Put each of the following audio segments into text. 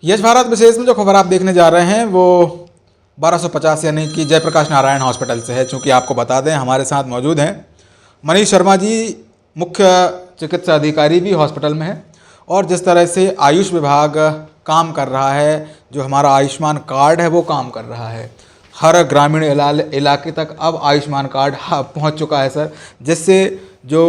यश भारत विशेष में जो खबर आप देखने जा रहे हैं वो 1250 यानी कि जयप्रकाश नारायण हॉस्पिटल से है। चूँकि आपको बता दें हमारे साथ मौजूद हैं मनीष शर्मा जी, मुख्य चिकित्सा अधिकारी भी हॉस्पिटल में है। और जिस तरह से आयुष विभाग काम कर रहा है, जो हमारा आयुष्मान कार्ड है वो काम कर रहा है, हर ग्रामीण इलाके तक अब आयुष्मान कार्ड पहुंच चुका है सर, जिससे जो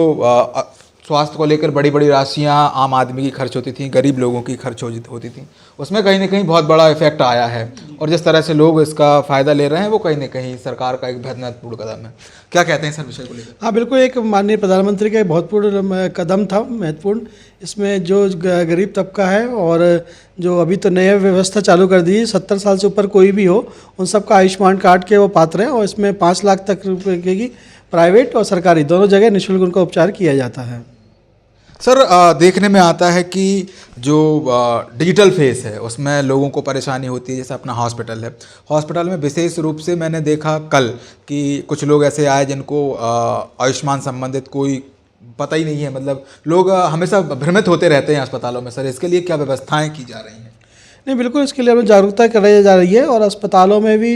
स्वास्थ्य को लेकर बड़ी बड़ी राशियां आम आदमी की खर्च होती थी, गरीब लोगों की खर्च होती थी, उसमें कहीं ना कहीं बहुत बड़ा इफेक्ट आया है। और जिस तरह से लोग इसका फ़ायदा ले रहे हैं वो कहीं ना कहीं सरकार का एक बहुत महत्वपूर्ण कदम है। क्या कहते हैं सर विषय को लेकर? हाँ बिल्कुल, एक माननीय प्रधानमंत्री का एक बहुत पूर्ण कदम था, महत्वपूर्ण। इसमें जो गरीब तबका है और जो अभी तो नया व्यवस्था चालू कर दी है, 70 साल से ऊपर कोई भी हो उन सबका आयुष्मान कार्ड के वो पात्र हैं। और इसमें 5 लाख तक रुपये की प्राइवेट और सरकारी दोनों जगह निःशुल्क उनका उपचार किया जाता है। सर देखने में आता है कि जो डिजिटल फेस है उसमें लोगों को परेशानी होती है। जैसे अपना हॉस्पिटल है, हॉस्पिटल में विशेष रूप से मैंने देखा कल कि कुछ लोग ऐसे आए जिनको आयुष्मान संबंधित कोई पता ही नहीं है। मतलब लोग हमेशा भ्रमित होते रहते हैं अस्पतालों में। सर इसके लिए क्या व्यवस्थाएं की जा रही हैं? नहीं बिल्कुल, इसके लिए हमें जागरूकता कराई जा रही है और अस्पतालों में भी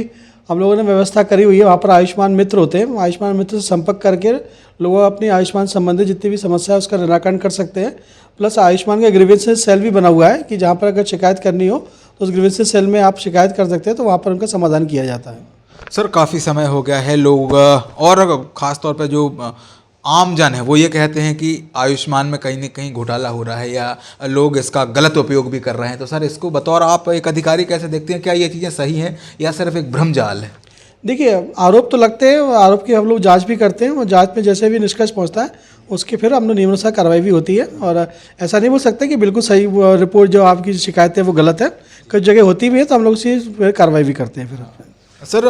हम लोगों ने व्यवस्था करी हुई है। वहाँ पर आयुष्मान मित्र होते हैं, आयुष्मान मित्र से संपर्क करके लोग अपनी आयुष्मान संबंधी जितनी भी समस्या है उसका निराकरण कर सकते हैं। प्लस आयुष्मान का ग्रीवेंसेस सेल भी बना हुआ है कि जहाँ पर अगर शिकायत करनी हो तो उस ग्रीवेंसेस सेल में आप शिकायत कर सकते हैं, तो वहाँ पर उनका समाधान किया जाता है। सर काफ़ी समय हो गया है, लोग और ख़ास तौर पर जो आम जन है वो ये कहते हैं कि आयुष्मान में कहीं ना कहीं घोटाला हो रहा है या लोग इसका गलत उपयोग भी कर रहे हैं। तो सर इसको बतौर आप एक अधिकारी कैसे देखते हैं? क्या ये चीज़ें सही हैं या सिर्फ एक भ्रमजाल है? देखिए, आरोप तो लगते हैं और आरोप की हम लोग जांच भी करते हैं और जांच में जैसे भी निष्कर्ष पहुंचता है उसकी फिर हम लोग नियमानुसार कार्रवाई भी होती है। और ऐसा नहीं बोल सकते कि बिल्कुल सही रिपोर्ट जो आपकी शिकायत है वो गलत है, कुछ जगह होती भी है तो हम लोग उसी फिर कार्रवाई भी करते हैं। फिर सर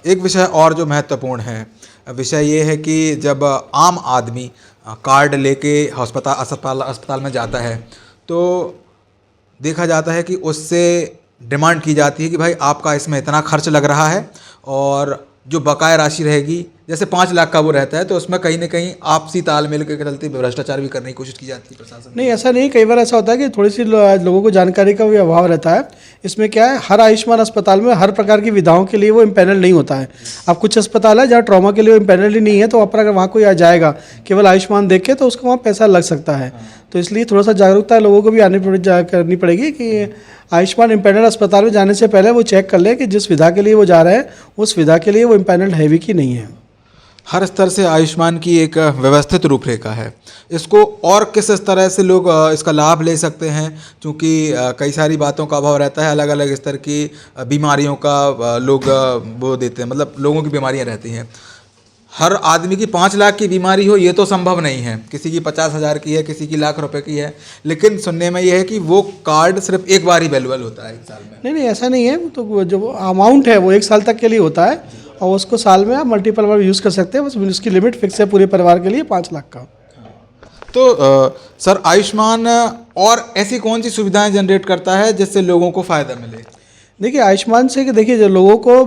एक विषय और जो महत्वपूर्ण है, विषय ये है कि जब आम आदमी कार्ड लेके अस्पताल में जाता है तो देखा जाता है कि उससे डिमांड की जाती है कि भाई आपका इसमें इतना खर्च लग रहा है और जो बकाया राशि रहेगी, जैसे 5 लाख का वो रहता है, तो उसमें कहीं ना कहीं आपसी तालमेल के चलते भ्रष्टाचार भी करने की कोशिश की जाती है प्रशासन। नहीं, ऐसा नहीं, कई बार ऐसा होता है कि थोड़ी सी लोगों को जानकारी का भी अभाव रहता है। इसमें क्या है, हर आयुष्मान अस्पताल में हर प्रकार की विधाओं के लिए वो इम्पैनल नहीं होता है। अब कुछ अस्पताल है जहाँ ट्रॉमा के लिए इम्पैनल ही नहीं है, तो वहाँ पर अगर वहाँ कोई आ जाएगा केवल आयुष्मान देख के तो उसको वहाँ पैसा लग सकता है। तो इसलिए थोड़ा सा जागरूकता लोगों को भी करनी पड़ेगी कि आयुष्मान इम्पैनल अस्पताल में जाने से पहले वो चेक कर ले कि जिस विधा के लिए वो जा रहे हैं उस विधा के लिए वो इम्पैनल है भी कि नहीं है। हर स्तर से आयुष्मान की एक व्यवस्थित रूपरेखा है। इसको और किस तरह से लोग इसका लाभ ले सकते हैं? क्योंकि कई सारी बातों का अभाव रहता है, अलग अलग स्तर की बीमारियों का लोग वो देते हैं, मतलब लोगों की बीमारियां रहती हैं। हर आदमी की 5 लाख की बीमारी हो ये तो संभव नहीं है, किसी की 50,000 की है, किसी की लाख रुपए की है। लेकिन सुनने में यह है कि वो कार्ड सिर्फ एक बार ही अवेलेबल होता है 1 साल में। नहीं, ऐसा नहीं है। तो जो अमाउंट है वो 1 साल तक के लिए होता है और उसको साल में आप मल्टीपल बार यूज़ कर सकते हैं। बस उसकी लिमिट फिक्स है पूरे परिवार के लिए 5 लाख का। तो सर आयुष्मान और ऐसी कौन सी सुविधाएं जनरेट करता है जिससे लोगों को फ़ायदा मिले? देखिए, आयुष्मान से देखिए जो लोगों को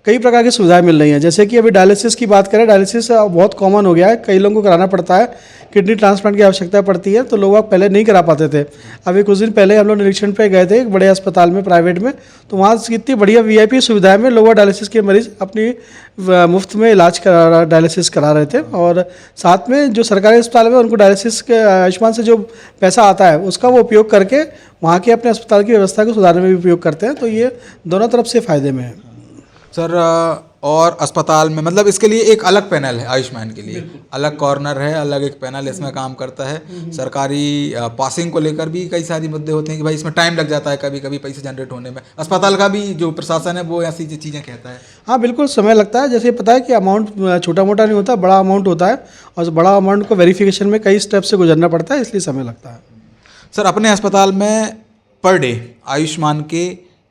कई प्रकार की सुविधाएं मिल रही हैं। जैसे कि अभी डायलिसिस की बात करें, डायलिसिस बहुत कॉमन हो गया है, कई लोगों को कराना पड़ता है, किडनी ट्रांसप्लांट की आवश्यकता पड़ती है, तो लोग पहले नहीं करा पाते थे। अभी कुछ दिन पहले हम लोग निरीक्षण पे गए थे एक बड़े अस्पताल में, प्राइवेट में, तो वहाँ कितनी बढ़िया VIP सुविधाएं में लोग डायलिसिस के मरीज अपनी मुफ्त में इलाज डायलिसिस करा रहे थे। और साथ में जो सरकारी अस्पताल में उनको डायलिसिस के आयुष्मान से जो पैसा आता है उसका वो उपयोग करके वहाँ के अपने अस्पताल की व्यवस्था को सुधारने में भी उपयोग करते हैं। तो ये दोनों तरफ से फ़ायदे में है। सर और अस्पताल में मतलब इसके लिए एक अलग पैनल है, आयुष्मान के लिए अलग कॉर्नर है, अलग एक पैनल इसमें काम करता है। सरकारी पासिंग को लेकर भी कई सारी मुद्दे होते हैं कि भाई इसमें टाइम लग जाता है, कभी कभी पैसे जनरेट होने में। अस्पताल का भी जो प्रशासन है वो ऐसी चीज़ें कहता है। हाँ बिल्कुल, समय लगता है। जैसे पता है कि अमाउंट छोटा मोटा नहीं होता, बड़ा अमाउंट होता है और उस बड़ा अमाउंट को वेरिफिकेशन में कई स्टेप से गुजरना पड़ता है, इसलिए समय लगता है। सर अपने अस्पताल में पर डे आयुष्मान के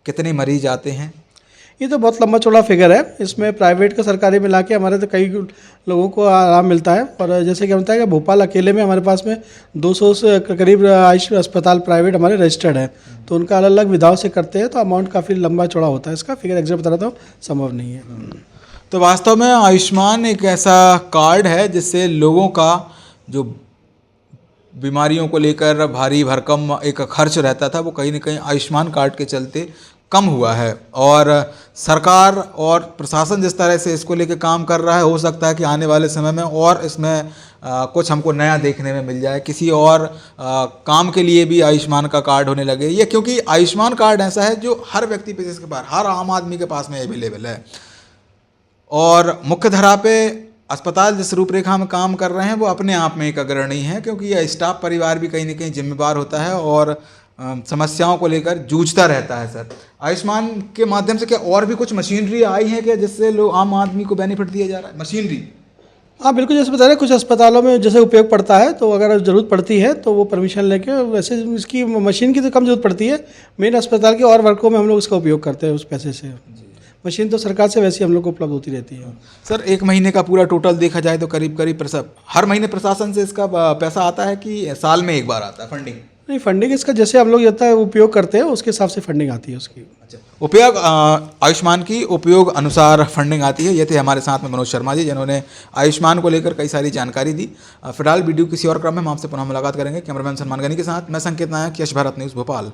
कितने मरीज आते हैं? ये तो बहुत लंबा चौड़ा फिगर है। इसमें प्राइवेट का सरकारी मिला के हमारे तो कई लोगों को आराम मिलता है। और जैसे कि हम बताया कि भोपाल अकेले में हमारे पास में 200 से करीब आयुष अस्पताल प्राइवेट हमारे रजिस्टर्ड है, तो उनका अलग अलग विधाओं से करते हैं, तो अमाउंट काफ़ी लंबा चौड़ा होता है। इसका फिगर एग्जैक्ट बता रहा था संभव नहीं है। तो वास्तव में आयुष्मान एक ऐसा कार्ड है जिससे लोगों का जो बीमारियों को लेकर भारी भरकम एक खर्च रहता था वो कहीं ना कहीं आयुष्मान कार्ड के चलते कम हुआ है। और सरकार और प्रशासन जिस तरह से इसको लेकर काम कर रहा है, हो सकता है कि आने वाले समय में और इसमें कुछ हमको नया देखने में मिल जाए, किसी और काम के लिए भी आयुष्मान का कार्ड होने लगे। ये क्योंकि आयुष्मान कार्ड ऐसा है जो हर व्यक्ति पे जिसके पास, हर आम आदमी के पास में अवेलेबल है। और मुख्य धारा पे अस्पताल जिस रूपरेखा में काम कर रहे हैं वो अपने आप में एक अग्रणी है, क्योंकि यह स्टाफ परिवार भी कहीं ना कहीं जिम्मेदार होता है और समस्याओं को लेकर जूझता रहता है। सर, आयुष्मान के माध्यम से क्या और भी कुछ मशीनरी आई है क्या जिससे लोग आम आदमी को बेनिफिट दिया जा रहा है? मशीनरी? हाँ बिल्कुल, जैसे बता रहे हैं कुछ अस्पतालों में जैसे उपयोग पड़ता है, तो अगर ज़रूरत पड़ती है तो वो परमिशन लेके, वैसे इसकी मशीन की तो कम ज़रूरत पड़ती है, मेन अस्पताल के और वर्कों में हम लोग इसका उपयोग करते हैं उस पैसे से। मशीन तो सरकार से वैसे ही हम लोग को उपलब्ध होती रहती है। सर, एक महीने का पूरा टोटल देखा जाए तो करीब करीब हर महीने प्रशासन से इसका पैसा आता है कि साल में एक बार आता है फंडिंग? नहीं, फंडिंग इसका जैसे हम लोग जितना उपयोग करते हैं उसके हिसाब से फंडिंग आती है उसकी। अच्छा, उपयोग आयुष्मान की उपयोग अनुसार फंडिंग आती है। ये थे हमारे साथ में मनोज शर्मा जी, जिन्होंने आयुष्मान को लेकर कई सारी जानकारी दी। फिलहाल वीडियो किसी और क्रम में हम आपसे पुनः मुलाकात करेंगे। कैमरामैन सलमान गनी के साथ मैं संकेत नायक, यश भारत न्यूज़ भोपाल।